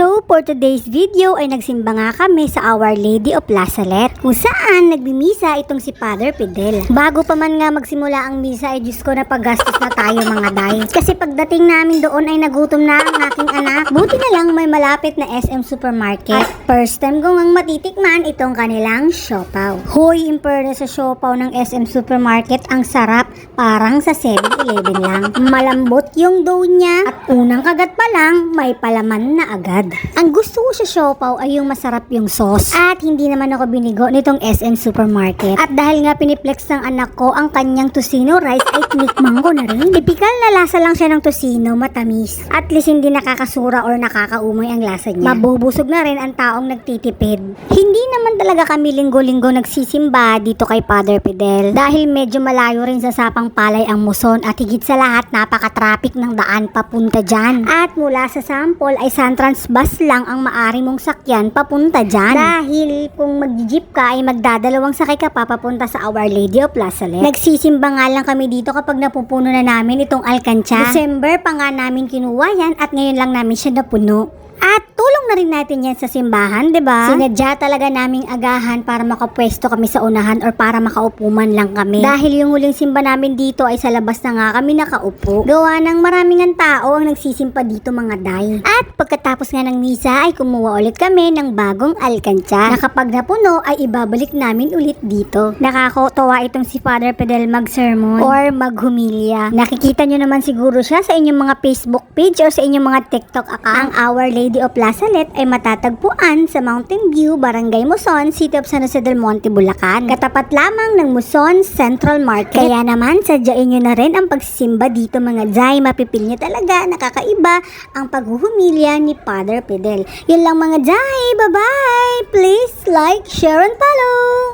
So, for today's video ay nagsimba nga kami sa Our Lady of Lazaret kung saan nagbimisa itong si Father Fidel. Bago pa man nga magsimula ang misa ay Diyos ko na paggastos na tayo mga day. Kasi pagdating namin doon ay nagutom na ang aking anak. Buti na lang may malapit na SM Supermarket. At first time ko ngang matitikman itong kanilang siopaw. Hoy, imperda sa siopaw ng SM Supermarket, ang sarap, parang sa 7-Eleven lang. Malambot yung dough niya at unang kagat pa lang may palaman na agad. Ang gusto ko sa siopaw ay yung masarap yung sauce at hindi naman ako binigo nitong SM Supermarket. At dahil nga piniplex ng anak ko ang kanyang tocino rice ay tinikman ko na rin. Tipikal na lasa lang siya ng tocino, matamis. At least hindi nakakasura or nakakaumoy ang lasa niya. Mabubusog na rin ang taong nagtitipid. Hindi naman talaga kami linggo-linggo nagsisimba dito kay Father Fidel dahil medyo malayo rin sa Sapang Palay ang Muson at higit sa lahat napaka-traffic ng daan papunta dyan. At mula sa Sample ay Santrans bus lang ang maari mong sakyan papunta dyan. Dahil kung mag-jeep ka ay magdadalawang sakay ka pa papunta sa Our Lady of Lazaret. Nagsisimba nga lang kami dito kapag napupuno na namin itong alkansya. December pa nga namin kinuha yan at ngayon lang namin siya napuno. At tulong na rin natin yan sa simbahan, 'di ba? Sinadya talaga naming agahan para makapwesto kami sa unahan or para makaupo man lang kami. Dahil yung huling simba namin dito ay sa labas na nga kami nakaupo. Gawa ng maraming ang tao ang nagsisimpa dito mga day. At pagkatapos nga ng misa ay kumuha ulit kami ng bagong alkansya. Na kapag napuno ay ibabalik namin ulit dito. Nakakatawa itong si Father Fidel mag-sermon or maghumilya. Nakikita nyo naman siguro siya sa inyong mga Facebook page or sa inyong mga TikTok account. Ang Our Lady of Lazaret ay matatagpuan sa Mountain View, Barangay Muson, City of San Jose del Monte, Bulacan. Katapat lamang ng Muson Central Market. Kaya naman, sadyain nyo na rin ang pagsisimba dito mga jay. Mapipil nyo talaga, nakakaiba ang paghuhumilya ni Father Fidel. Yun lang mga jay, bye-bye! Please like, share, and follow!